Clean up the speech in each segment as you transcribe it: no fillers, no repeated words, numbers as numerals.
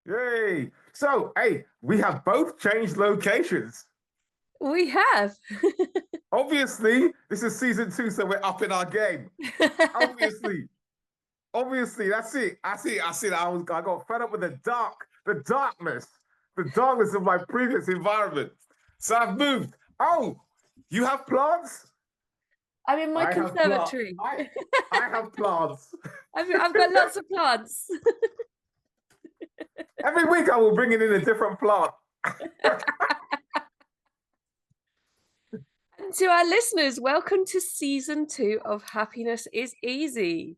Yay. So, hey, we have both changed locations. We have. Obviously, this is season 2, so we're up in our game. Obviously, obviously, that's it. I got fed up with the darkness of my previous environment. So I've moved. Oh, you have plants? I'm in my I have plants. conservatory. I have plants. I've got lots of plants. Every week I will bring in a different plant. And to our listeners, welcome to season 2 of Happiness is Easy.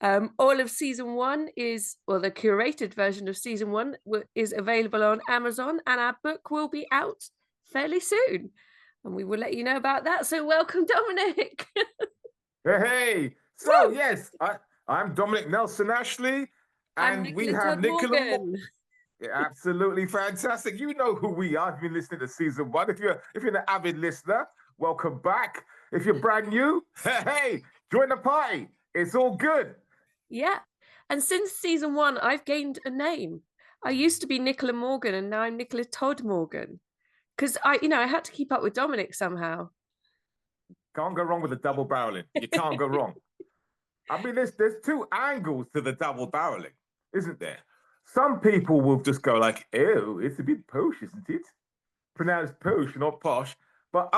All of season 1 the curated version of season 1 is available on Amazon, and our book will be out fairly soon. And we will let you know about that. So welcome, Dominic. Hey. So, yes, I'm Dominic Nelson Ashley, I'm and we Nicola have Todd-Morgan. Yeah, absolutely fantastic. You know who we are. If you've been listening to season 1, if you're an avid listener, welcome back. If you're brand new, hey, join the party. It's all good. Yeah. And since season 1, I've gained a name. I used to be Nicola Morgan, and now I'm Nicola Todd-Morgan. Because I had to keep up with Dominic somehow. Can't go wrong with the double barreling. You can't go wrong. I mean, there's 2 angles to the double barreling, isn't there? Some people will just go like, "Ew, it's a bit posh, isn't it?" Pronounced posh, not posh. But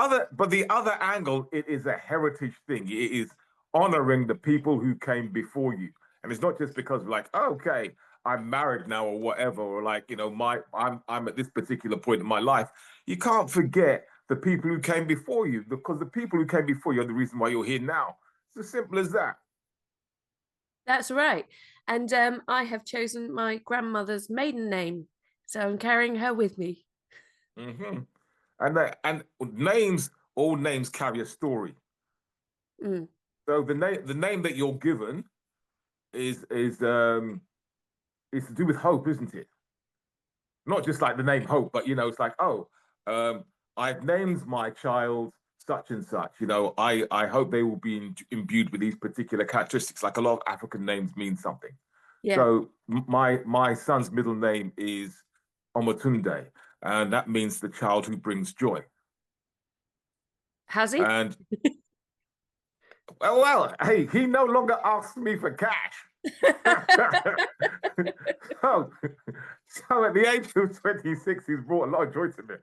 the other angle, it is a heritage thing. It is honoring the people who came before you, and it's not just because like, oh, okay, I'm married now or whatever, or like I'm at this particular point in my life. You can't forget the people who came before you, because the people who came before you are the reason why you're here now. It's as simple as that. That's right. And I have chosen my grandmother's maiden name, so I'm carrying her with me. Mm-hmm. And all names carry a story. Mm. So the name that you're given is to do with hope, isn't it? Not just like the name Hope, but it's like, oh, I've named my child such and such. I hope they will be imbued with these particular characteristics. Like a lot of African names mean something. Yeah. So my son's middle name is Omotunde, and that means the child who brings joy. Has he? And well, hey, he no longer asks me for cash. so, so at the age of 26, he's brought a lot of joy to me.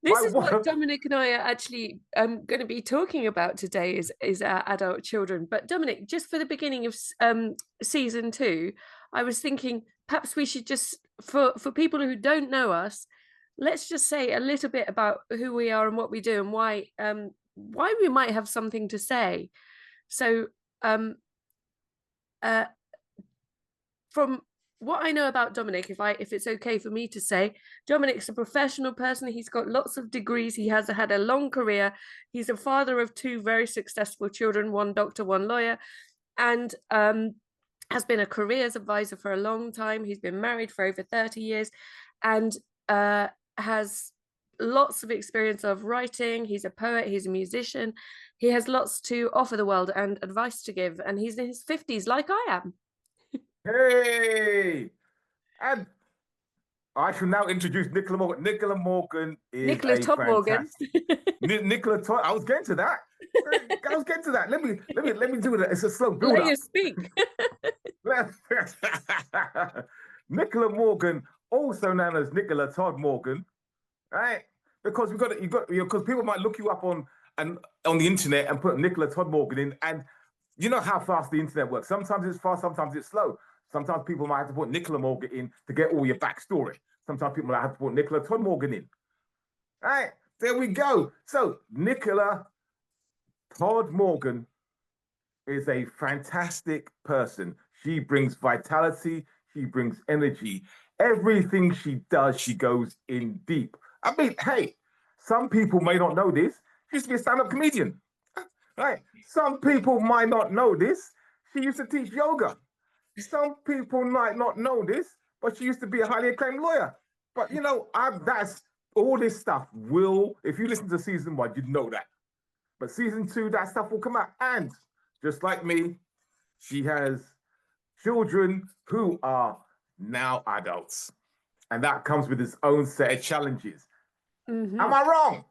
This is what Dominic and I are actually going to be talking about today is our adult children. But Dominic, just for the beginning of season 2, I was thinking perhaps we should just, for people who don't know us, let's just say a little bit about who we are and what we do and why we might have something to say. So from what I know about Dominic, if it's okay for me to say, Dominic's a professional person. He's got lots of degrees. He has had a long career. He's a father of 2 very successful children, one doctor, one lawyer, and has been a careers advisor for a long time. He's been married for over 30 years and has lots of experience of writing. He's a poet. He's a musician. He has lots to offer the world and advice to give. And he's in his 50s, like I am. Hey, and I shall now introduce Nicola Morgan. Nicola Morgan is Nicola Todd-Morgan. Nicola Todd. I was getting to that. Let me do that. It's a slow build up. Let you speak. Nicola Morgan, also known as Nicola Todd-Morgan, right? Because because people might look you up on the internet and put Nicola Todd-Morgan in, and you know how fast the internet works. Sometimes it's fast, sometimes it's slow. Sometimes people might have to put Nicola Morgan in to get all your backstory. Sometimes people might have to put Nicola Todd-Morgan in. All right, there we go. So Nicola Todd-Morgan is a fantastic person. She brings vitality. She brings energy. Everything she does, she goes in deep. I mean, hey, some people may not know this. She used to be a stand-up comedian. Right? Some people might not know this. She used to teach yoga. Some people might not know this, but she used to be a highly acclaimed lawyer. But that's all this stuff if you listen to season 1, you'd know that. But season 2, that stuff will come out. And just like me, she children who are now adults. And that comes with its own set of challenges. Am I wrong?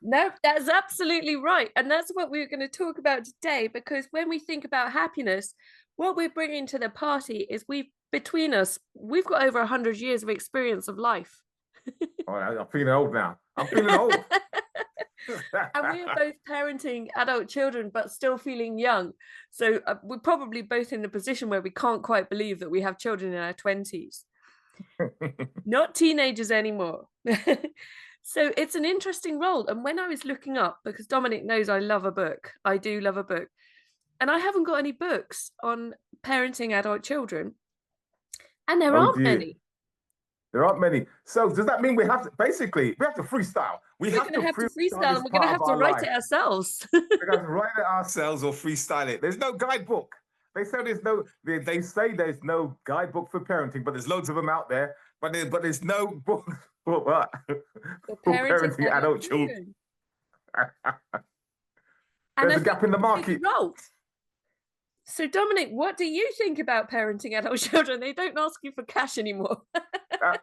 No, that's absolutely right. And that's what we're going to talk about today, because when we think about happiness, what we're bringing to the party is between us, we've got over 100 years of experience of life. Oh, I'm feeling old now. I'm feeling old. And we are both parenting adult children, but still feeling young. So we're probably both in a position where we can't quite believe that we have children in our 20s. Not teenagers anymore. So it's an interesting role. And when I was looking up, because Dominic knows I love a book, I do love a book. And I haven't got any books on parenting adult children. And there aren't many. There aren't many. So does that mean we have to freestyle? We're going to have to freestyle and we're going to have to write it ourselves. We're going to have to write it ourselves or freestyle it. There's no guidebook. They say there's no guidebook for parenting, but there's loads of them out there. But there's no book for what? For parenting adult children. There's a gap in the market. So Dominic, what do you think about parenting adult children? They don't ask you for cash anymore. I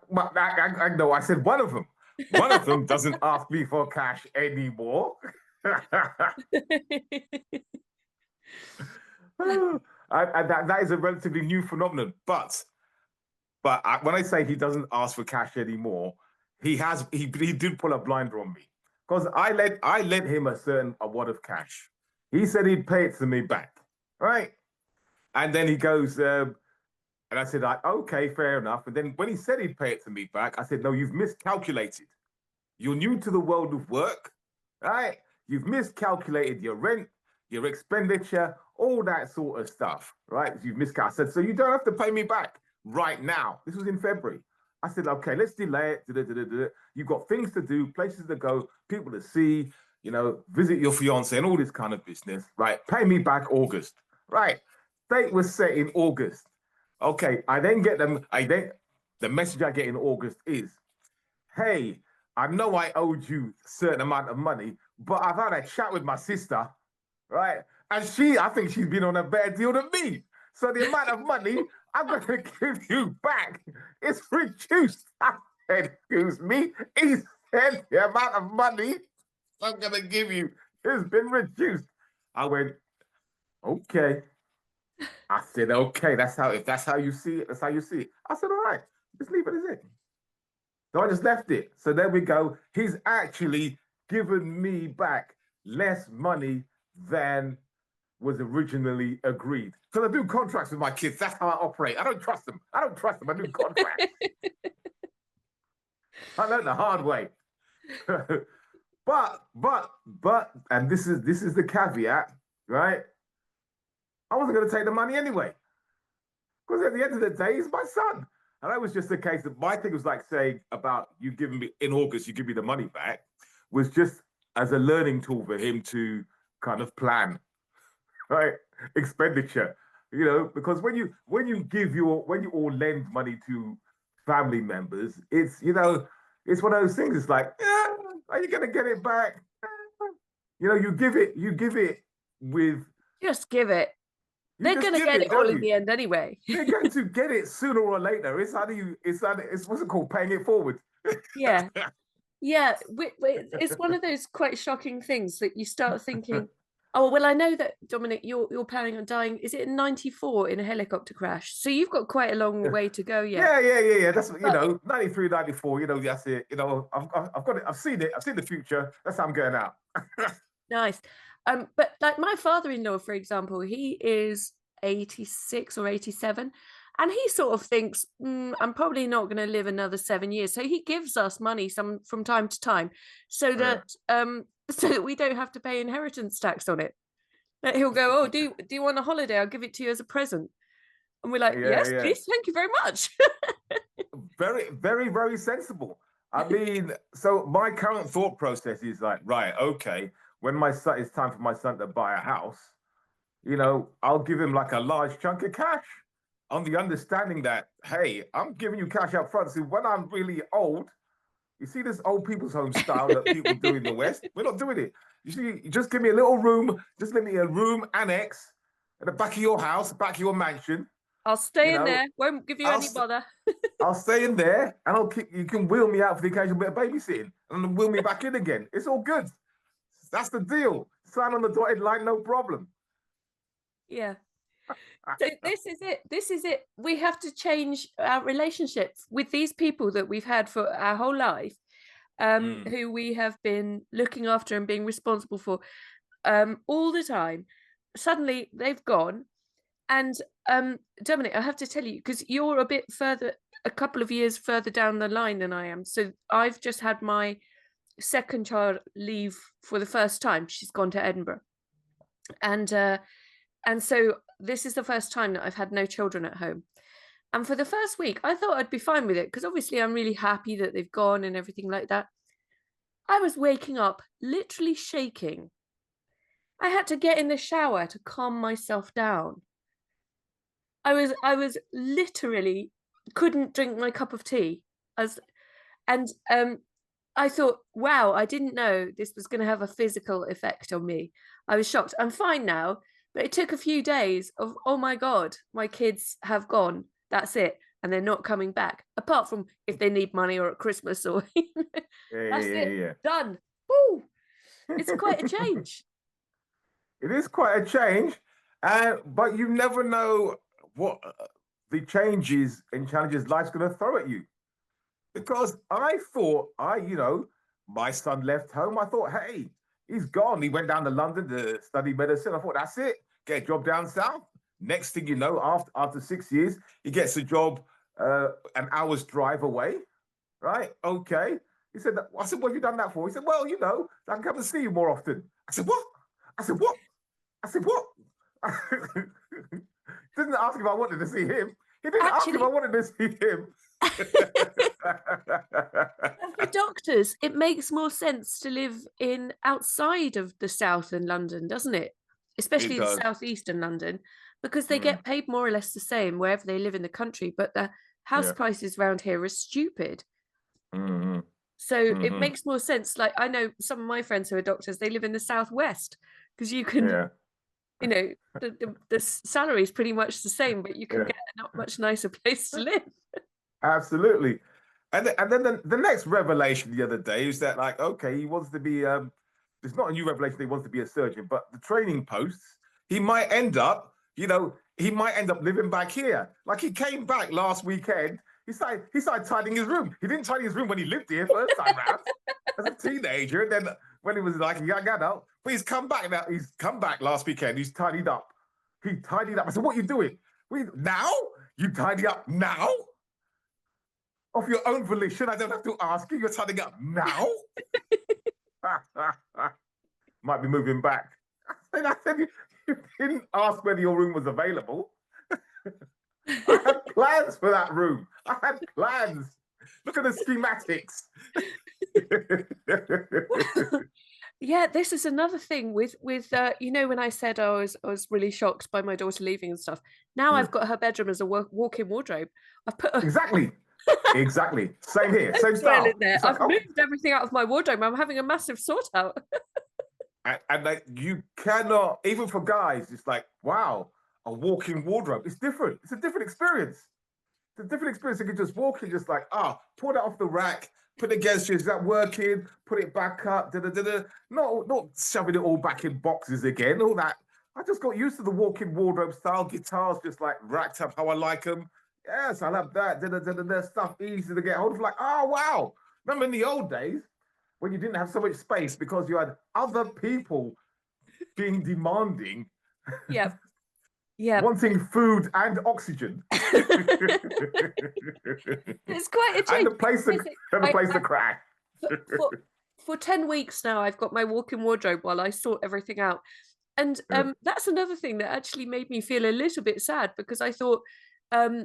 know. I said one of them. One of them doesn't ask me for cash anymore. That is a relatively new phenomenon. But when I say he doesn't ask for cash anymore, he did pull a blinder on me, because I lent him a certain wad of cash. He said he'd pay it to me back, right? And then he goes, and I said, okay, fair enough. And then when he said he'd pay it to me back, I said, no, you've miscalculated. You're new to the world of work, right? You've miscalculated your rent, your expenditure, all that sort of stuff, right? You've miscalculated. I said, so you don't have to pay me back right now. This was in February. I said, okay, let's delay it. You've got things to do, places to go, people to see, visit your fiance and all this kind of business, right? Pay me back August, right? Date was set in August. Okay, I then get the message I get in August is, hey, I know I owed you a certain amount of money, but I've had a chat with my sister, right? And I think she's been on a better deal than me. So the amount of money I'm going to give you back is reduced. I said, excuse me? He said the amount of money I'm going to give you has been reduced. I went, okay. I said, okay, if that's how you see it, that's how you see it. I said, all right, just leave it as it. So I just left it. So there we go. He's actually given me back less money than was originally agreed. Because I do contracts with my kids. That's how I operate. I don't trust them. I do contracts. I learned the hard way. but, and this is the caveat, right? I wasn't going to take the money anyway. Because at the end of the day, he's my son. And that was just the case that my thing was like saying about you giving me, in August, you give me the money back, was just as a learning tool for him to kind of plan, right? Expenditure, because when you all lend money to family members, it's, it's one of those things. It's like, are you going to get it back? You give it with. Just give it. They're going to get it all in the end anyway. They're going to get it sooner or later. It's what's it called? Paying it forward. Yeah. Yeah. It's one of those quite shocking things that you start thinking, oh, well, I know that, Dominic, you're planning on dying. Is it in 94 in a helicopter crash? So you've got quite a long way to go yet. Yeah. That's, 93, 94, that's it. I've got it. I've seen it. I've seen the future. That's how I'm getting out. Nice. But like my father-in-law, for example, he is 86 or 87, and he sort of thinks, I'm probably not going to live another 7 years. So he gives us money from time to time so that we don't have to pay inheritance tax on it. That he'll go, oh, do you want a holiday? I'll give it to you as a present. And we're like, yes, please, thank you very much. Very, very, very sensible. I mean, so my current thought process is like, right, okay, when it's time for my son to buy a house, I'll give him like a large chunk of cash on the understanding that, hey, I'm giving you cash up front. So when I'm really old, you see this old people's home style that people do in the West? We're not doing it. You see, just give me a little room, just let me a room annex at the back of your house, back of your mansion, I'll stay You in know, there. Won't give you I'll any bother. I'll stay in there, and I'll keep. You can wheel me out for the occasional bit of babysitting, and then wheel me back in again. It's all good. That's the deal. Sign on the dotted line, no problem. Yeah. So this is it. This is it. We have to change our relationships with these people that we've had for our whole life, who we have been looking after and being responsible for all the time. Suddenly they've gone. And Dominic, I have to tell you, because you're a bit further, a couple of years further down the line than I am. So I've just had my second child leave for the first time. She's gone to Edinburgh. And so this is the first time that I've had no children at home. And for the first week, I thought I'd be fine with it because obviously I'm really happy that they've gone and everything like that. I was waking up literally shaking. I had to get in the shower to calm myself down. I was literally couldn't drink my cup of tea. And I thought, wow, I didn't know this was going to have a physical effect on me. I was shocked. I'm fine now, but it took a few days of, oh my God, my kids have gone. That's it. And they're not coming back, apart from if they need money or at Christmas or that's it. Done. Woo! It's quite a change. It is quite a change, but you never know what the changes and challenges life's going to throw at you. Because I thought, my son left home. I thought, hey, he's gone. He went down to London to study medicine. I thought, that's it. Get a job down south. Next thing you know, after 6 years, he gets a job an hour's drive away. Right? Okay. He said, I said, what have you done that for? He said, well, I can come and see you more often. I said, what? I said, what? I said, what? Didn't ask if I wanted to see him. He didn't ask if I wanted to see him. For doctors, it makes more sense to live outside of the south in London, doesn't it? Especially the southeastern London, because they get paid more or less the same wherever they live in the country, but the house prices around here are stupid. So it makes more sense. Like, I know some of my friends who are doctors, they live in the southwest because you can, the salary is pretty much the same, but you can get a not much nicer place to live. Absolutely. And then the next revelation the other day is that, like, okay, he wants to be, it's not a new revelation that he wants to be a surgeon, but the training posts, he might end up living back here. Like, he came back last weekend. He started tidying his room. He didn't tidy his room when he lived here first time round as a teenager. And then when he was like a young adult, but he's come back now. He's come back last weekend. He's tidied up. He tidied up. I said, what are you doing? Now? You tidy up now? Of your own volition? I don't have to ask you. You're tidying up now? Might be moving back. I said, you didn't ask whether your room was available. I had plans for that room. I had plans. Look at the schematics. Yeah, this is another thing with when I said I was really shocked by my daughter leaving and stuff. Now I've got her bedroom as a walk-in wardrobe. I've put exactly. Same here. Same style. In there. I've moved everything out of my wardrobe. I'm having a massive sort out. and like, you cannot, even for guys, it's like, wow, a walk-in wardrobe. It's different. It's a different experience. It's a different experience. You can just walk in, just like, pull that off the rack, put it against you. Is that working? Put it back up. Not shoving it all back in boxes again. All that. I just got used to the walk-in wardrobe style. Guitars just like racked up how I like them. Yes, I love that. Stuff easy to get hold of. Like, oh wow! Remember in the old days when you didn't have so much space because you had other people being demanding. Yeah. Wanting food and oxygen. It's quite a change. And a place to crash. For 10 weeks now, I've got my walk-in wardrobe while I sort everything out. And that's another thing that actually made me feel a little bit sad, because I thought, I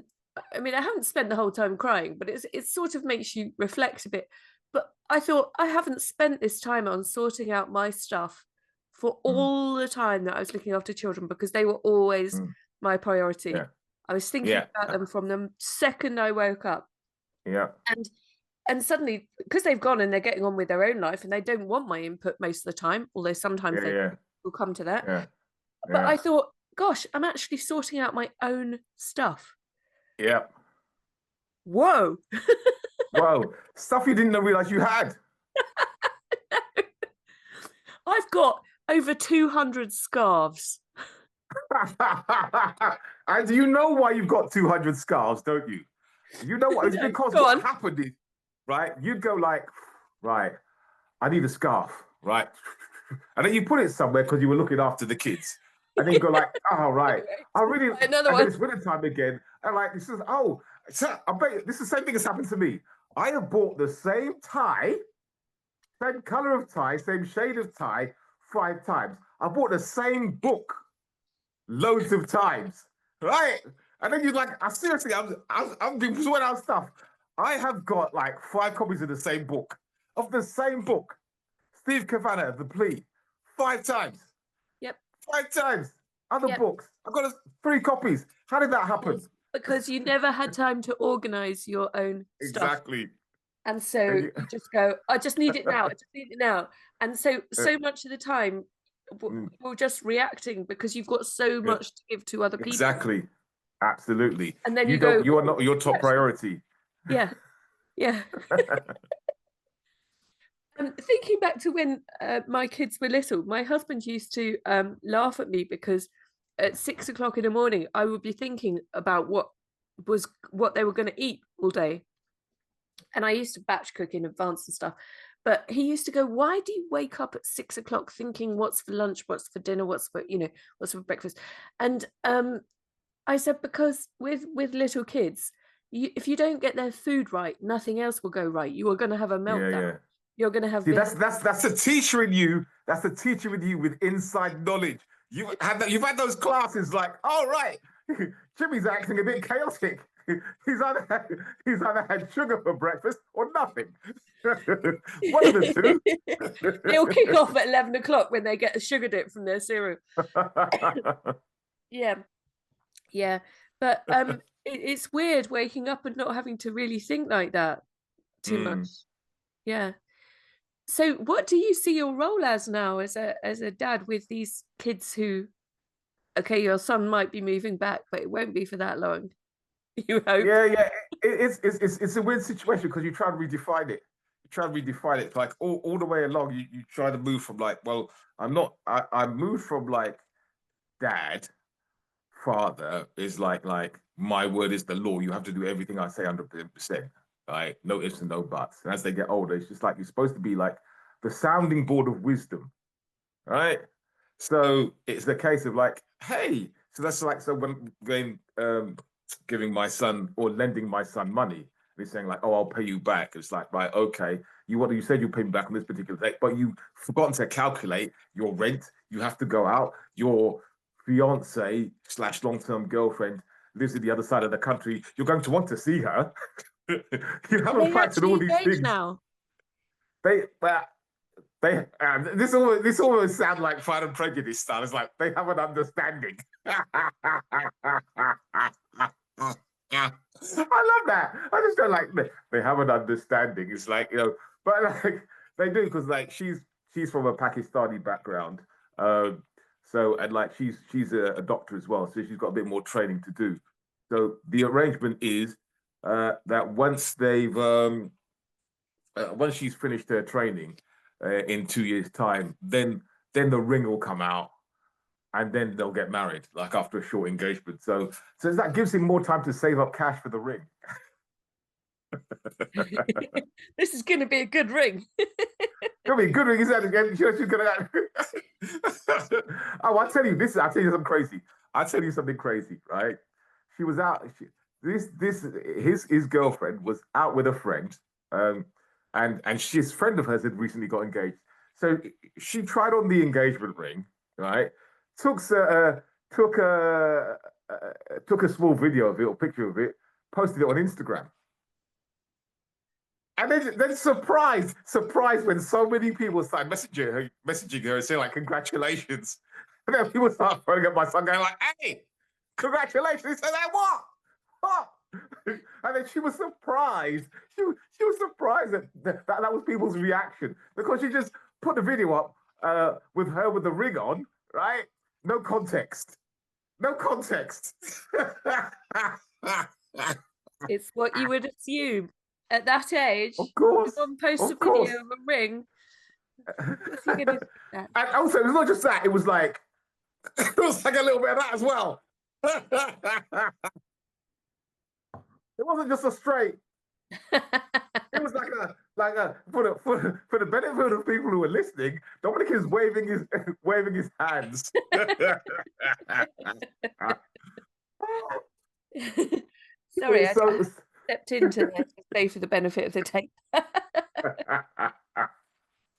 haven't spent the whole time crying, but it sort of makes you reflect a bit. But I thought, I haven't spent this time on sorting out my stuff for all the time that I was looking after children, because they were always my priority. Yeah. I was thinking about them from the second I woke up. Yeah. And suddenly, because they've gone and they're getting on with their own life and they don't want my input most of the time, although sometimes they will come to that. Yeah. But I thought, gosh, I'm actually sorting out my own stuff. Yeah. Whoa. Whoa. Stuff you didn't realize you had. I've got over 200 scarves. And you know why you've got 200 scarves, don't you? You know what? It's No, because go what on. happened is, right, you'd go like, right, I need a scarf, right? And then you put it somewhere because you were looking after the kids. And then you go like, oh, right, I really, Another and then one. it's winter time again. And like, this is, oh, so I bet you, this is the same thing that's happened to me. I have bought the same tie, same color of tie, same shade of tie 5 times. I bought the same book loads of times, right? And then you're like, I seriously, I'm been sorting out stuff. I have got like 5 copies of the same book, Steve Cavanagh, The Plea, 5 times. Yep. 5 times. Other Yep. books. I've got 3 copies. How did that happen? Because you never had time to organize your own stuff. Exactly. And so you just go, I just need it now. I just need it now. And so much of the time, we're just reacting because you've got so much to give to other people. Exactly. Absolutely. And then you go, you're not your top priority. Yeah. Yeah. Thinking back to when my kids were little, my husband used to laugh at me because at 6 o'clock in the morning, I would be thinking about what they were going to eat all day. And I used to batch cook in advance and stuff. But he used to go, why do you wake up at 6 o'clock thinking what's for lunch, what's for dinner, what's for breakfast? And I said, because with little kids, if you don't get their food right, nothing else will go right. You are going to have a meltdown. Yeah. You're going to have. See, that's a teacher in you. That's a teacher with you with inside knowledge. You've had those classes like, oh right, Jimmy's acting a bit chaotic. He's either had sugar for breakfast or nothing. One of the two. They'll kick off at 11 o'clock when they get a sugar dip from their cereal. Yeah. But it's weird waking up and not having to really think like that too much. Yeah. So what do you see your role as now as a dad with these kids who, okay, your son might be moving back, but it won't be for that long. You hope. Yeah. It's a weird situation because you try to redefine it. Like all the way along. You try to move from like, well, I moved from like dad, father is like my word is the law. You have to do everything I say 100%. Right? No ifs and no buts. And as they get older, it's just like you're supposed to be like the sounding board of wisdom. Right? So it's the case of like, hey, so that's like, so when giving my son or lending my son money, he's saying like, oh, I'll pay you back. It's like, right, okay, you said you'll pay me back on this particular date, but you've forgotten to calculate your rent. You have to go out. Your fiance / long-term girlfriend lives in the other side of the country. You're going to want to see her. You haven't factored all these things. Now? This almost sounds like Pride and Prejudice style. It's like they have an understanding. I love that. I just don't like they have an understanding. It's like, but like they do because like she's from a Pakistani background, so and like she's a doctor as well, so she's got a bit more training to do. So the arrangement is that once she's finished her training in 2 years' time, then the ring will come out. And then they'll get married, like after a short engagement. So that gives him more time to save up cash for the ring. This is going to be a good ring. Gonna be a good ring, is that again? She's gonna. Oh, I'll tell you something crazy. Right? She was out. His girlfriend was out with a friend, and his friend of hers had recently got engaged. So she tried on the engagement ring, right? Took a small video of it or picture of it, posted it on Instagram. And then surprised when so many people started messaging her and saying like, congratulations. And then people start throwing at my son going like, hey, congratulations. He said, like, what? And then she was surprised. She was surprised that was people's reaction because she just put the video up with her with the ring on, right? No context. No context. It's what you would assume at that age. Of course. Someone posts a Of course. video of a ring. What's he gonna do that? And also, it's not just that. It was like a little bit of that as well. It wasn't just a straight. It was like a for the benefit of people who are listening. Dominic is waving his hands. Sorry, I stepped into there to say for the benefit of the tape.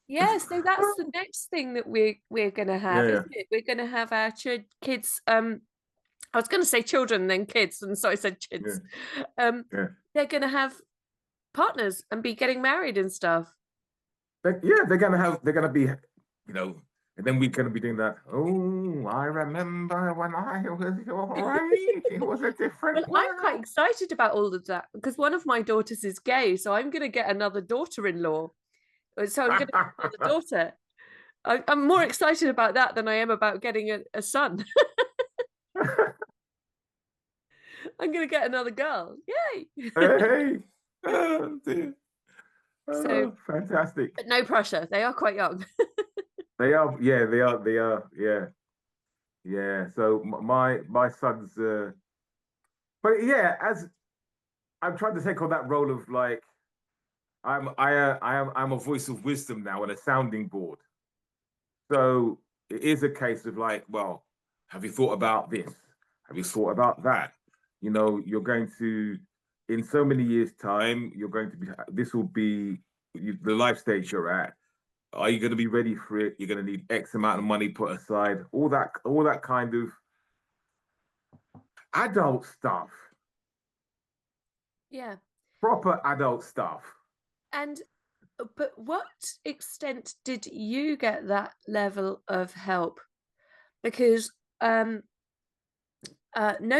Yeah, so that's the next thing that we're gonna have, isn't it? We're gonna have our kids. I was gonna say children, then kids, and so I said kids. They're gonna have partners and be getting married and stuff. They're gonna be, and then we're gonna be doing that. Oh, I remember when I was your age. It was a different Well, I'm quite excited about all of that because one of my daughters is gay, so I'm gonna get another daughter-in-law. So I'm gonna get another daughter. I'm more excited about that than I am about getting a son. I'm gonna get another girl. Yay! Hey. Oh, dear. So fantastic. But no pressure. They are quite young. They are, yeah. So my son's, but yeah, as I'm trying to take on that role of like, I'm a voice of wisdom now and a sounding board. So it is a case of like, well, have you thought about this? Have you thought about that? You're going to, in so many years' time, this will be the life stage you're at. Are you going to be ready for it? You're going to need X amount of money put aside. All that kind of adult stuff. Yeah. Proper adult stuff. But what extent did you get that level of help? Because no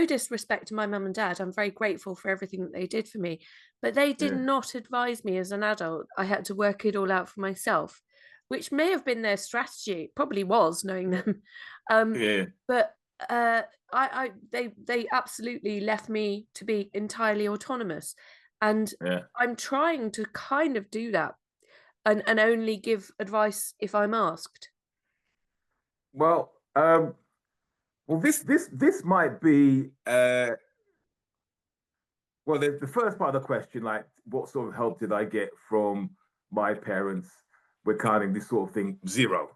disrespect to my mum and dad, I'm very grateful for everything that they did for me, but they did not advise me as an adult. I had to work it all out for myself, which may have been their strategy, probably was, knowing them. But they absolutely left me to be entirely autonomous, and I'm trying to kind of do that and only give advice if I'm asked. Well, this might be well, the first part of the question, like what sort of help did I get from my parents regarding this sort of thing? Zero.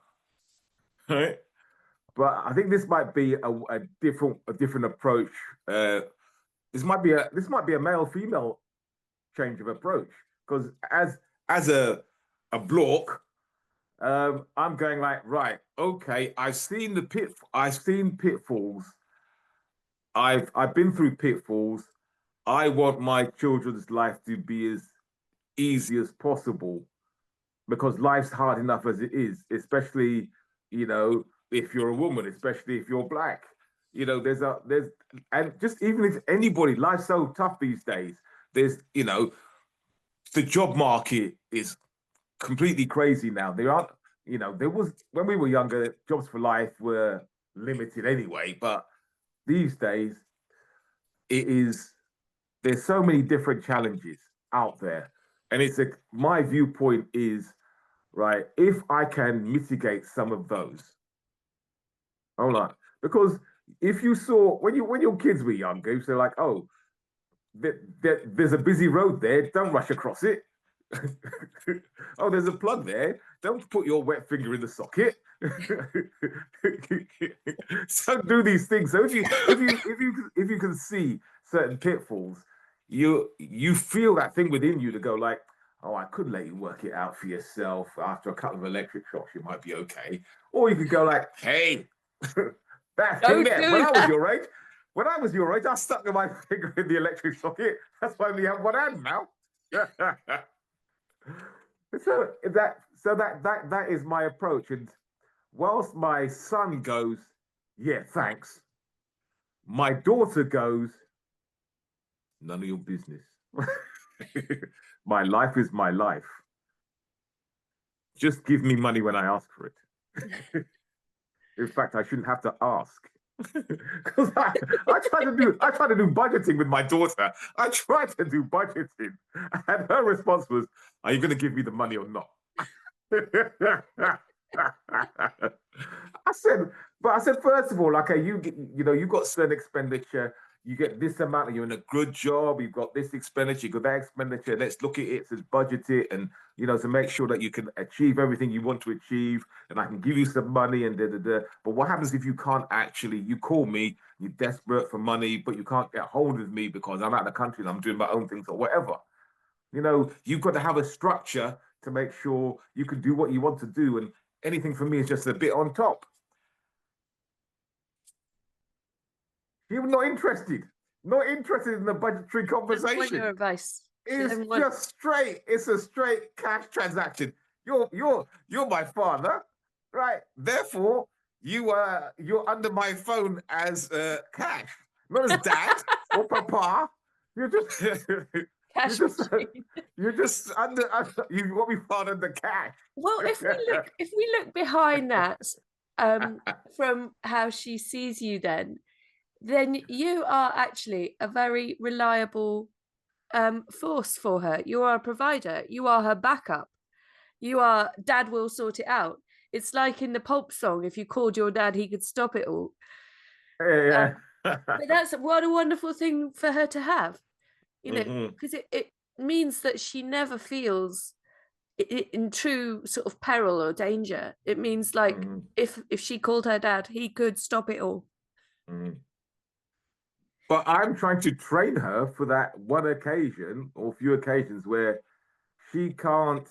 Right? But I think this might be a different approach. This might be a male-female change of approach, because as a bloke, I'm going like, right, okay, I've seen pitfalls. I've been through pitfalls. I want my children's life to be as easy as possible, because life's hard enough as it is, especially, if you're a woman, especially if you're black. And just even if anybody, life's so tough these days. There's, the job market is completely crazy now. There aren't, there was, when we were younger, jobs for life were limited anyway, but these days there's so many different challenges out there. And my viewpoint is, right, if I can mitigate some of those, hold on, because if you saw, when your kids were younger, you say like, oh, there's a busy road there, don't rush across it. Oh, there's a plug there, don't put your wet finger in the socket. So do these things. So if you can see certain pitfalls, you feel that thing within you to go like, oh, I could let you work it out for yourself. After a couple of electric shocks, you might be okay. Or you could go like, hey, that thing there. When I was your age, I stuck my finger in the electric socket. That's why I only have one hand now. So that is my approach. And whilst my son goes, yeah, thanks, my daughter goes, none of your business. My life is my life. Just give me money when I ask for it. In fact, I shouldn't have to ask. Because I try to do budgeting with my daughter. I try to do budgeting, and her response was, "Are you going to give me the money or not?" I said, first of all, okay, you got certain expenditure. You get this amount. You're in a good job. You've got this expenditure. You've got that expenditure. Let's look at it. Let's budget it, and to make sure that you can achieve everything you want to achieve. And I can give you some money and da da da. But what happens if you can't actually? You call me. You're desperate for money, but you can't get hold of me because I'm out of the country and I'm doing my own things or whatever. You've got to have a structure to make sure you can do what you want to do, and anything for me is just a bit on top. You're not interested in the budgetary conversation. Your advice. It's a straight cash transaction. You're my father, right? Therefore, you're under my phone as cash, not as dad or papa. You're just you're just under you want me part of the cash. Well, if we look behind that, from how she sees you, then you are actually a very reliable force for her. You are a provider. You are her backup. You are dad will sort it out. It's like in the Pulp song, if you called your dad, he could stop it all. Yeah. But that's what a wonderful thing for her to have, because it means that she never feels in true sort of peril or danger. It means like if she called her dad, he could stop it all. But I'm trying to train her for that one occasion or few occasions where she can't,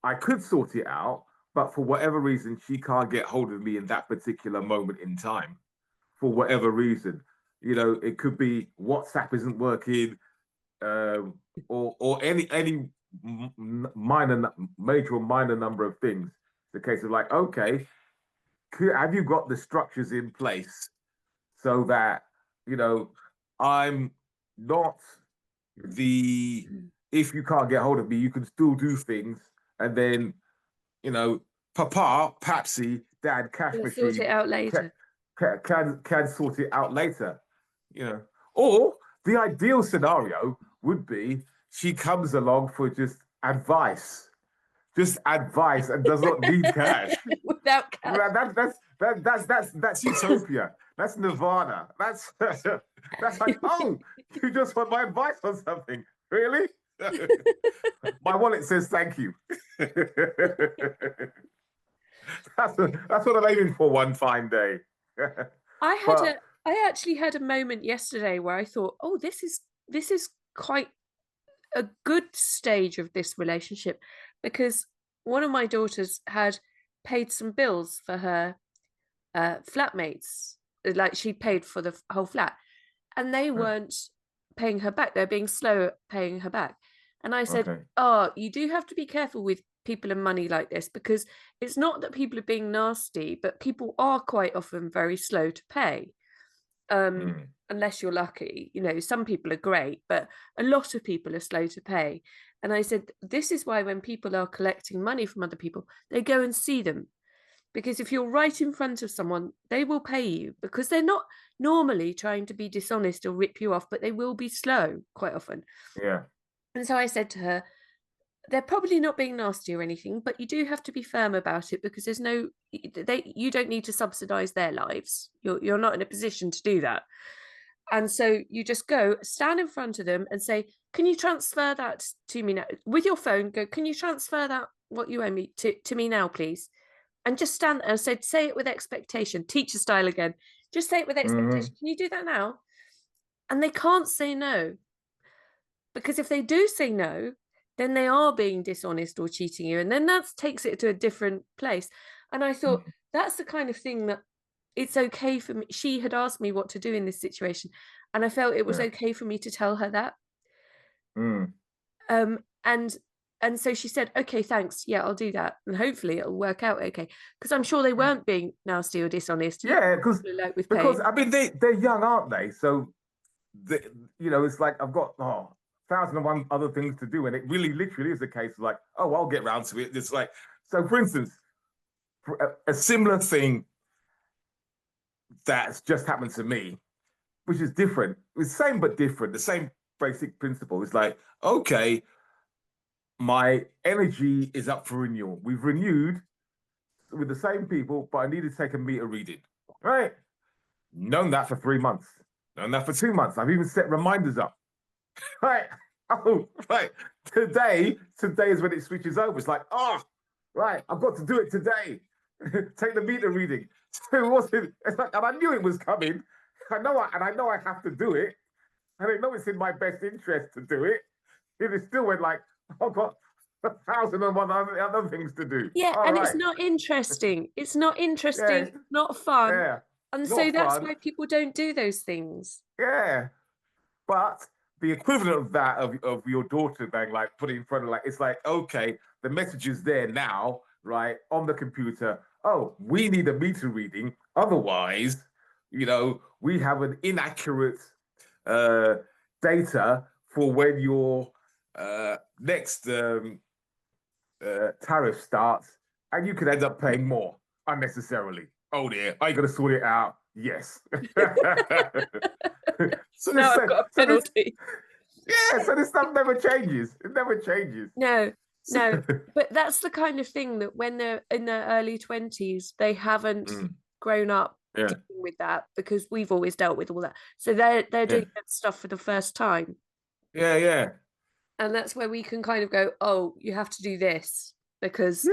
I could sort it out, but for whatever reason, she can't get hold of me in that particular moment in time. For whatever reason, it could be WhatsApp isn't working, or any major or minor number of things. It's a case of like, okay, have you got the structures in place so that I'm not if you can't get hold of me, you can still do things, and then Papa, Papsy, Dad, cash machine sort it out later. Can sort it out later, Or the ideal scenario would be she comes along for just advice and does not need cash. Without cash. That's utopia. That's nirvana. That's like, oh, you just want my advice on something, really? My wallet says thank you. That's what I'm aiming for one fine day. I actually had a moment yesterday where I thought, oh, this is quite a good stage of this relationship, because one of my daughters had paid some bills for her flatmates, like she paid for the whole flat, and they weren't paying her back. They're being slow at paying her back. And I said, oh, you do have to be careful with people and money like this, because it's not that people are being nasty, but people are quite often very slow to pay. Unless you're lucky, some people are great, but a lot of people are slow to pay. And I said, this is why when people are collecting money from other people, they go and see them, because if you're right in front of someone, they will pay you, because they're not normally trying to be dishonest or rip you off, but they will be slow quite often. Yeah. And so I said to her, they're probably not being nasty or anything, but you do have to be firm about it, because you don't need to subsidize their lives. You're not in a position to do that. And so you just go stand in front of them and say, can you transfer that to me now with your phone? Go, can you transfer that, what you owe me, to me now, please? And just stand there and say it with expectation, teacher style again. Just say it with expectation. Can you do that now? And they can't say no, because if they do say no, then they are being dishonest or cheating you. And then that takes it to a different place. And I thought, that's the kind of thing that it's okay for me. She had asked me what to do in this situation, and I felt it was okay for me to tell her that. And so she said, okay, thanks. Yeah, I'll do that. And hopefully it'll work out okay. Because I'm sure they weren't being nasty or dishonest. Yeah, because I mean, they're young, aren't they? So, it's like, I've got 1,001 other things to do. And it really literally is a case of like, oh, I'll get round to it. It's like, so for instance, a similar thing, that's just happened to me, which is different. It's the same but different. The same basic principle. It's like, okay, my energy is up for renewal. We've renewed with the same people, but I need to take a meter reading. Right? Known that for 3 months. Known that for 2 months. I've even set reminders up. Right? Oh, right. Today is when it switches over. It's like, oh, right, I've got to do it today. Take the meter reading. So it wasn't, it's like, and I knew it was coming. I know I have to do it. And I know it's in my best interest to do it. It still went like, I've got 1,001 other things to do. Yeah, All and right. it's not interesting. It's not interesting, Yeah, not fun. yeah. And Not so that's fun. why people don't do those things. Yeah. But the equivalent of that of your daughter being like put it in front of like it's like, okay, the message is there now, right? On the computer. Oh, we need a meter reading. Otherwise, we have an inaccurate data for when your next tariff starts, and you could end up paying more unnecessarily. Oh dear, are you going to sort it out? Yes. So now I've got a penalty. So this stuff never changes. It never changes. No. But that's the kind of thing that when they're in their early 20s, they haven't grown up dealing with that, because we've always dealt with all that. So they're doing that stuff for the first time. Yeah. And that's where we can kind of go, oh, you have to do this, because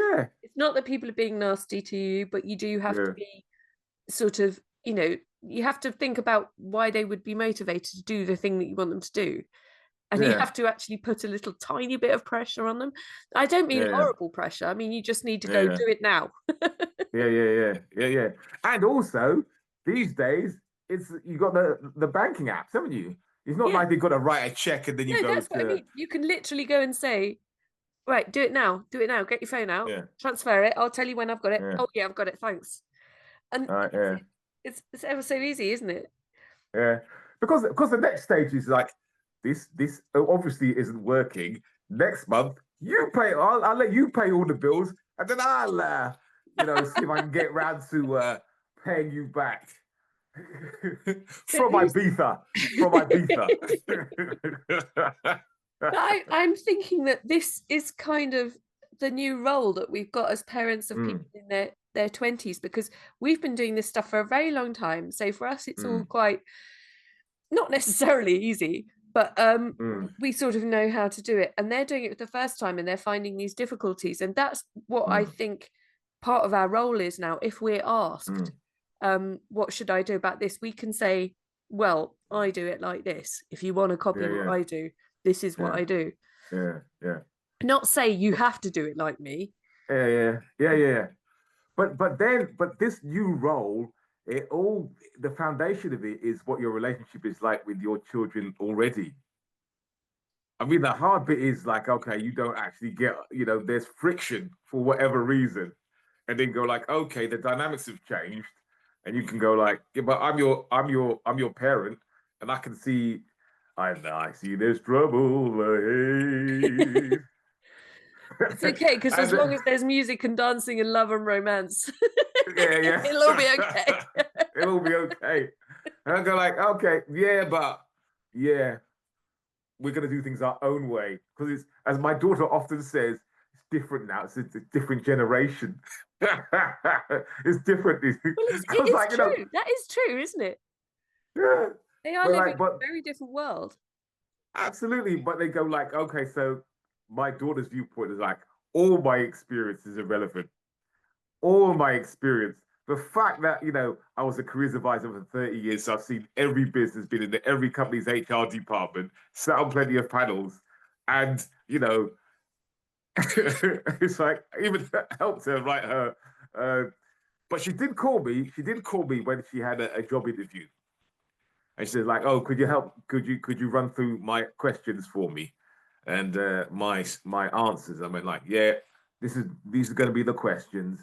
it's not that people are being nasty to you, but you do have to be sort of, you have to think about why they would be motivated to do the thing that you want them to do. And you have to actually put a little tiny bit of pressure on them. I don't mean horrible pressure. I mean, you just need to go do it now. Yeah. And also, these days, you got the banking apps, haven't you? It's not like they've got to write a check and then you go that's what I mean. You can literally go and say, right, do it now. Get your phone out. Transfer it. I'll tell you when I've got it. Oh yeah, I've got it. Thanks. And it's ever so easy, isn't it? Yeah, because the next stage is like this obviously isn't working. Next month you pay. I'll let you pay all the bills, and then I'll see if I can get round to paying you back from my Ibiza. I'm thinking that this is kind of the new role that we've got as parents of people in their 20s, because we've been doing this stuff for a very long time. So for us, it's all quite not necessarily easy, but we sort of know how to do it. And they're doing it for the first time, and they're finding these difficulties. And that's what I think part of our role is now. If we're asked, what should I do about this? We can say, well, I do it like this. If you want to copy what I do, this is what I do. Yeah. Not say you have to do it like me. Yeah. But this new role, the foundation of it is what your relationship is like with your children already. I mean, the hard bit is like, okay, you don't actually get, there's friction for whatever reason, and then go like, okay, the dynamics have changed, and you can go like, yeah, but I'm your parent, and I can see, I see there's trouble ahead. It's okay, because as long as there's music and dancing and love and romance, it'll all be okay. It'll be okay. And I go like, okay, we're gonna do things our own way, because it's, as my daughter often says, it's different now. It's a different generation. It's different. Well, it is like, true. That is true, isn't it? Yeah. They are living in a very different world. Absolutely, but they go like, okay, so my daughter's viewpoint is like, all my experience is irrelevant. All my experience. The fact that, I was a careers advisor for 30 years, so I've seen every business, been in every company's HR department, sat on plenty of panels, and, it's like, even helped her write her. But she did call me when she had a job interview. And she said like, oh, could you help? Could you run through my questions for me? And my answers. I went like, yeah, these are going to be the questions.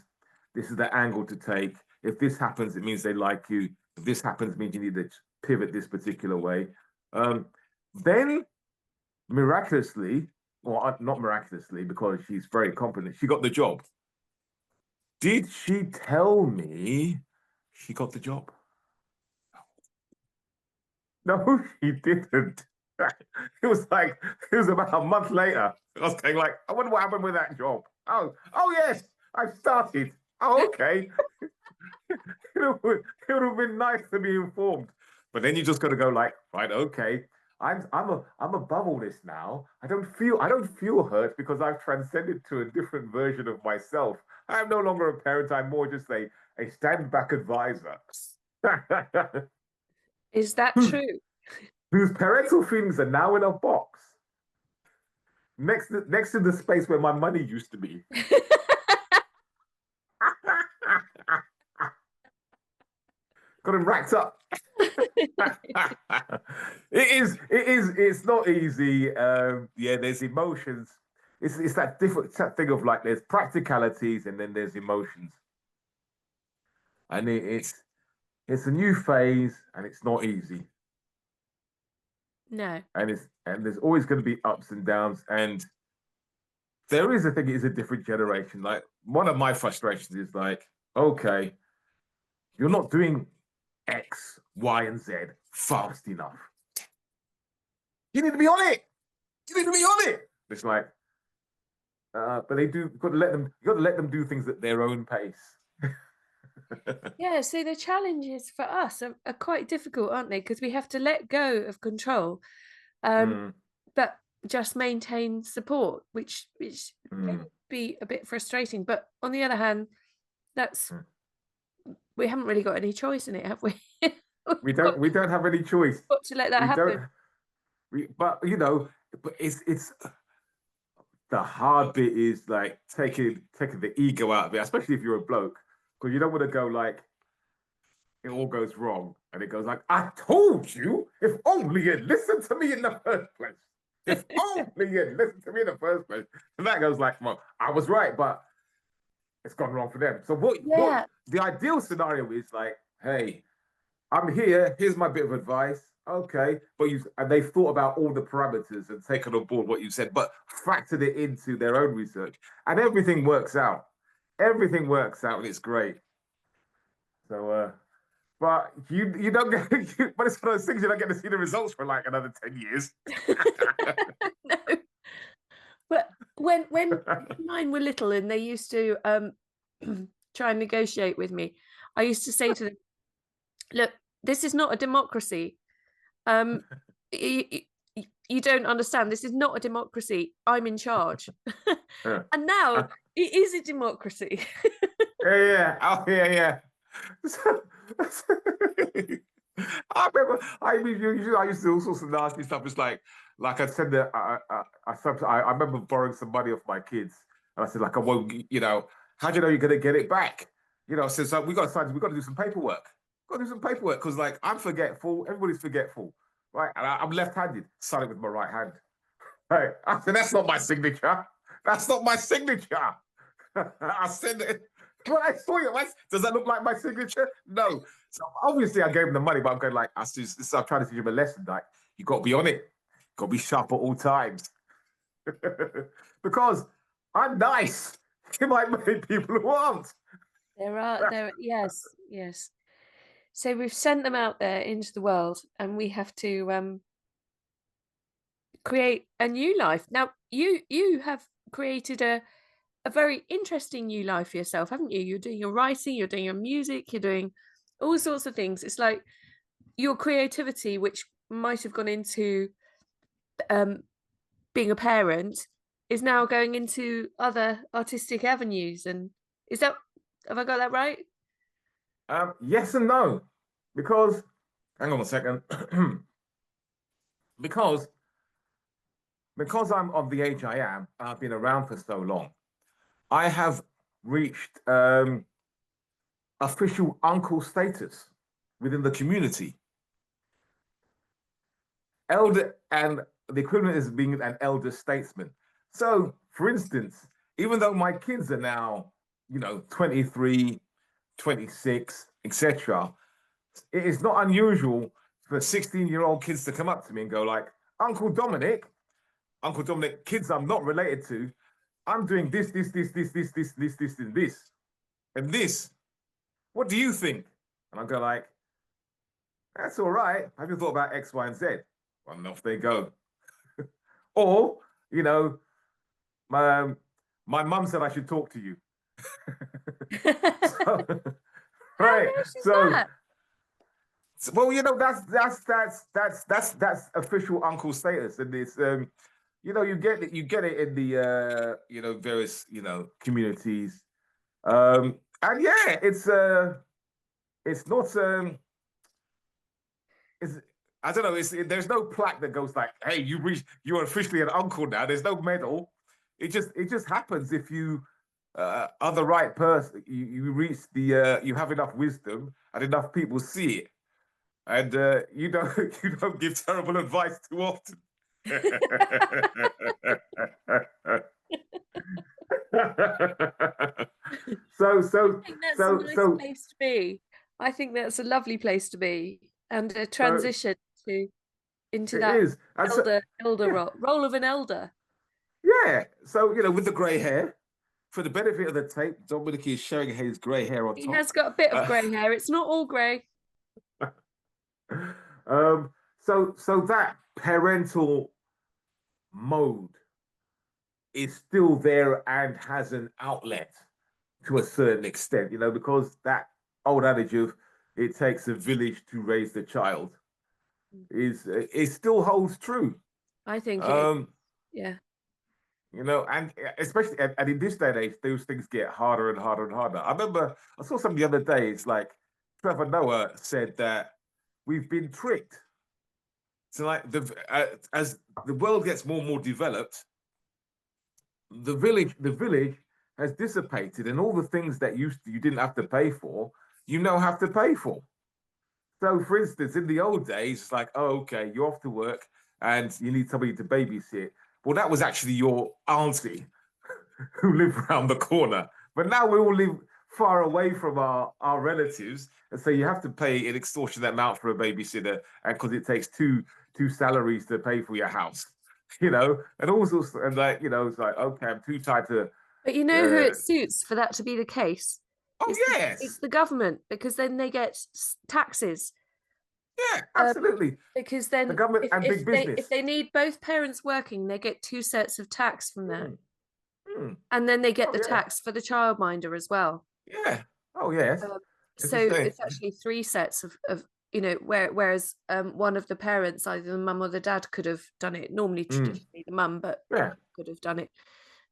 This is the angle to take. If this happens, it means they like you. If this happens, it means you need to pivot this particular way. Then, miraculously, or not miraculously, because she's very competent, she got the job. Did she tell me she got the job? No, he didn't. It was like, it was about a month later. I was going like, I wonder what happened with that job. Oh yes, I started. Oh, okay. It would have been nice to be informed. But then you just got to go like, right, okay. I'm above all this now. I don't feel hurt because I've transcended to a different version of myself. I'm no longer a parent. I'm more just a stand back advisor. Is that true? Whose parental feelings are now in a box next to the space where my money used to be. Got it racked up. It's not easy. Yeah, there's emotions. It's that thing of like there's practicalities and then there's emotions. And it's a new phase and it's not easy. No. And there's always going to be ups and downs. And there is, I think, it is a different generation. Like one of my frustrations is like, okay, you're not doing X, Y, and Z fast enough. You need to be on it. You need to be on it. It's like, but they do. You've got to let them. You got to let them do things at their own pace. Yeah, so the challenges for us are quite difficult, aren't they? Because we have to let go of control, Mm, but just maintain support, which can mm, be a bit frustrating. But on the other hand, that's mm. we haven't really got any choice in it, have we? We Got, don't. We don't have any choice. got to let that We happen. don't. But but it's the hard bit is like taking the ego out of it, especially if you're a bloke, because you don't want to go like it all goes wrong, and it goes like, I told you, if only you'd listened to me in the first place. If only you'd listened to me in the first place. And that goes like, well, I was right, but it's gone wrong for them. So what Yeah, the ideal scenario is like, hey, I'm here, here's my bit of advice. Okay, but they've thought about all the parameters and taken on board what you said, but factored it into their own research, and everything works out. Everything works out, and it's great. So but you don't get, but it's one of those things you don't get to see the results for like another 10 years. no. But when mine were little and they used to try and negotiate with me, I used to say to them, "Look, this is not a democracy. Um, you, you don't understand. This is not a democracy. I'm in charge." Yeah, And now it is a democracy. yeah, oh, yeah. I used to do all sorts of nasty stuff. It's like I said that I remember borrowing some money off my kids, and I said like I won't, how do you know you're gonna get it back? So we got to do some paperwork. Got to do some paperwork because like I'm forgetful. Everybody's forgetful, right? And I'm left-handed. Sign it with my right hand. Right? I said that's not my signature. That's not my signature. I said it. When I saw it, does that look like my signature? No. So obviously I gave him the money, but I'm going like, I'm trying to teach him a lesson. Like, you got to be on it. Got to be sharp at all times. Because I'm nice. You might make people who aren't. Yes. So we've sent them out there into the world, and we have to create a new life. Now, you have created a very interesting new life for yourself, haven't you? You're doing your writing, you're doing your music, you're doing all sorts of things. It's like your creativity, which might have gone into um, being a parent, is now going into other artistic avenues. And is that have I got that right? Yes and no. Because, hang on a second. because because I'm of the age I am, I've been around for so long. I have reached official uncle status within the community. Elder, and the equivalent is being an elder statesman. So, for instance, even though my kids are now, 23, 26, etc., it is not unusual for 16-year-old kids to come up to me and go like, Uncle Dominic, kids I'm not related to, I'm doing this, and this. What do you think? And I go like, That's all right. Have you thought about X, Y, and Z? Well, off they go. Or, you know, my my mum said I should talk to you. So, How right. nice is So, that? well, that's official uncle status, and it's you get it in the various communities, and yeah, it's not it's I don't know. There's no plaque that goes like, "Hey, you're officially an uncle now." There's no medal. It just happens if you are the right person. You reach you have enough wisdom and enough people see it, and you don't you don't give terrible advice too often. so I so think that's a so nice so place to be. I think that's a lovely place to be, and a so transition to into it that is, and so elder yeah, role of an elder. yeah. So with the grey hair, for the benefit of the tape, Dominic is showing his grey hair on He top. has got a bit of Uh, grey hair. It's not all grey. so that parental mode is still there and has an outlet to a certain extent, because that old adage of it takes a village to raise the child is it still holds true. I think it. Um, Yeah. and especially and in this day and age, those things get harder and harder and harder. I remember I saw something the other day. It's like Trevor Noah said that we've been tricked. So like as the world gets more and more developed, the village has dissipated, and all the things that you didn't have to pay for, you now have to pay for. So, for instance, in the old days, it's like, oh, okay, you're off to work and you need somebody to babysit. Well, that was actually your auntie who lived around the corner. But now we all live far away from our relatives, and so you have to pay an extortionate amount for a babysitter, and because it takes two salaries to pay for your house, and also and like it's like okay, I'm too tired to. But you know who Uh, it suits for that to be the case? oh It's yes, the government, because then they get taxes. yeah, Um, absolutely. because The then government and big if business. they need both parents working, they get two sets of tax from that. Mm, mm. And then they get Oh the yeah, tax for the childminder as well. yeah. Oh yes. Um, It's the so same. it's actually three sets of whereas one of the parents, either the mum or the dad, could have done it. Normally, Mm, traditionally, the mum, but yeah. could have done it.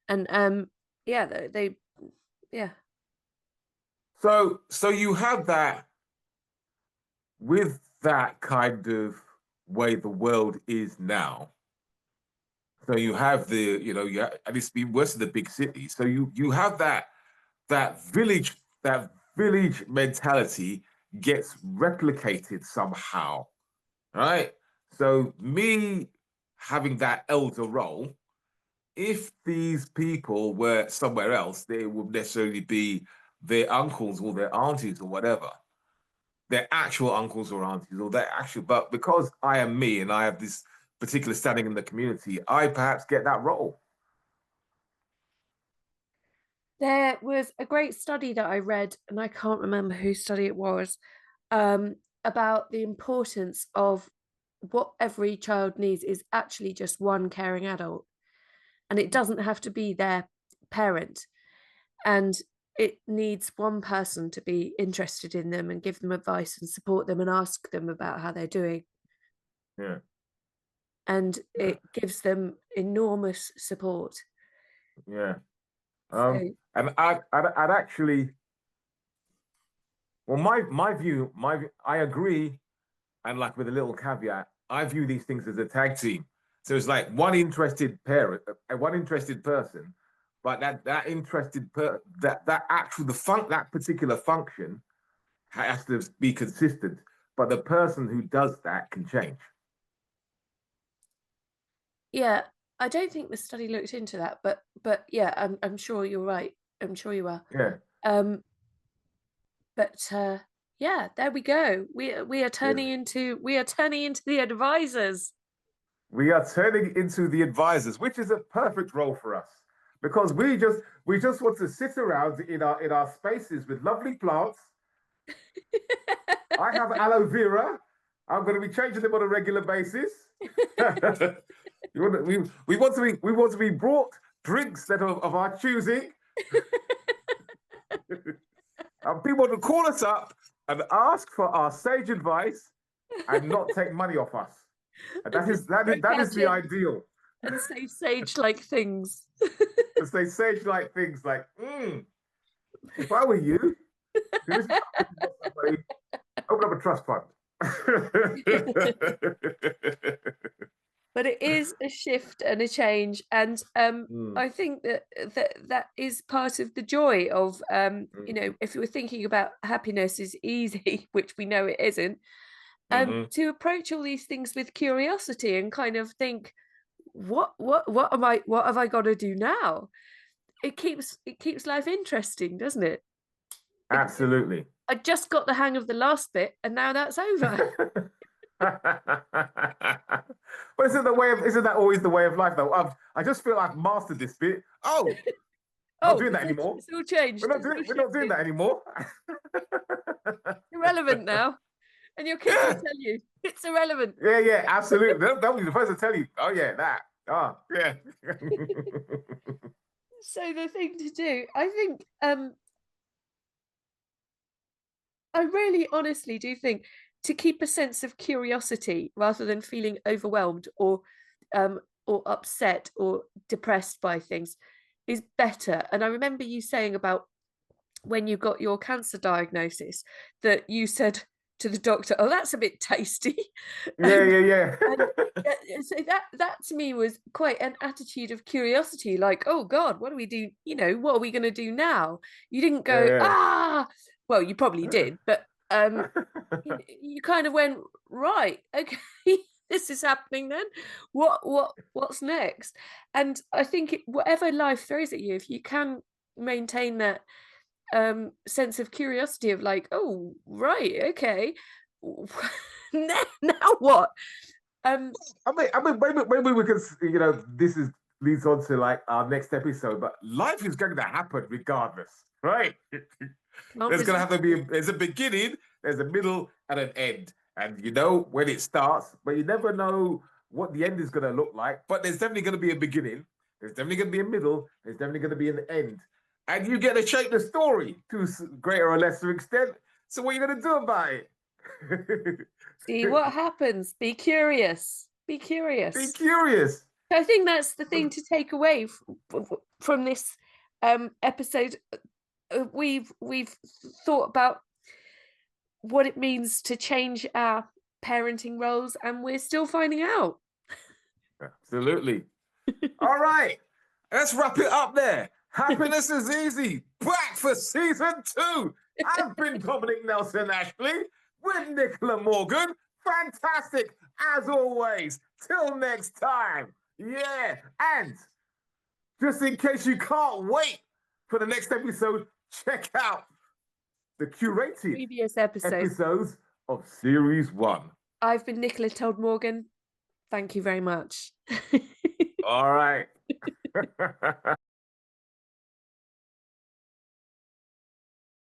And yeah, they yeah. So you have that with that kind of way the world is now. So you have and it's been worse in the big cities. So you have that village mentality gets replicated somehow, right? So me having that elder role, if these people were somewhere else, they would necessarily be their uncles or their aunties or whatever, their actual uncles or aunties or their actual. But because I am me and I have this particular standing in the community, I perhaps get that role. There was a great study that I read, and I can't remember whose study it was, about the importance of what every child needs is actually just one caring adult. And it doesn't have to be their parent. And it needs one person to be interested in them and give them advice and support them and ask them about how they're doing. Yeah, And yeah, it gives them enormous support. yeah. So And I'd actually, well, I agree, and like with a little caveat, I view these things as a tag team. So it's like one interested parent, one interested person, but that interested that actual that particular function has to be consistent. But the person who does that can change. yeah, I don't think the study looked into that, but yeah, I'm sure you're right. I'm sure you are. Yeah, Um, but yeah, there we go. yeah. We are turning into the advisors. We are turning into the advisors, which is a perfect role for us because we just want to sit around in our spaces with lovely plants. I have aloe vera, I'm going to be changing them on a regular basis. We want to be brought drinks that are of our choosing. And people to call us up and ask for our sage advice and not take money off us. And that is the ideal. And say sage-like things. To say sage-like things like, if I were you, open up a trust fund. But it is a shift and a change, and I think that is part of the joy of you know, if we're thinking about happiness is easy, which we know it isn't, to approach all these things with curiosity and kind of think, what have I got to do now? It keeps life interesting, doesn't it? Absolutely. I just got the hang of the last bit, and now that's over. But isn't that always the way of life though? I just feel I've mastered this bit. Oh, not doing that anymore. It's all changed. We're not doing that anymore. Irrelevant now. And your kids will tell you it's irrelevant. Yeah, absolutely. They'll be the first to tell you, oh yeah, that. Oh, yeah. So the thing to do, I think, I really honestly do think to keep a sense of curiosity rather than feeling overwhelmed or upset or depressed by things is better. And I remember you saying about when you got your cancer diagnosis that you said to the doctor, "Oh, that's a bit tasty." Yeah. So that to me was quite an attitude of curiosity, like, oh God, what do we do? You know, what are we going to do now? You didn't go, well, you probably did, but you kind of went, right, okay, this is happening then. What's next? And I think whatever life throws at you, if you can maintain that sense of curiosity of like, oh right, okay, now what? I mean, maybe we can, you know, leads on to like our next episode, but life is going to happen regardless, right? There's going to have to be there's a beginning, there's a middle, and an end, and you know when it starts, but you never know what the end is going to look like. But there's definitely going to be a beginning, there's definitely going to be a middle, there's definitely going to be an end, and you get to shape the story to a greater or lesser extent. So what are you going to do about it? See what happens. Be curious. Be curious. Be curious. I think that's the thing to take away from this episode. We've thought about what it means to change our parenting roles, and we're still finding out. Absolutely. All right, let's wrap it up there. Happiness is easy. Back for season 2. I've been Dominic Nelson Ashley with Nicola Morgan. Fantastic as always. Till next time. Yeah, and just in case you can't wait for the next episode, check out the curated previous episodes of Series 1. I've been Nicola Todd-Morgan. Thank you very much. All right.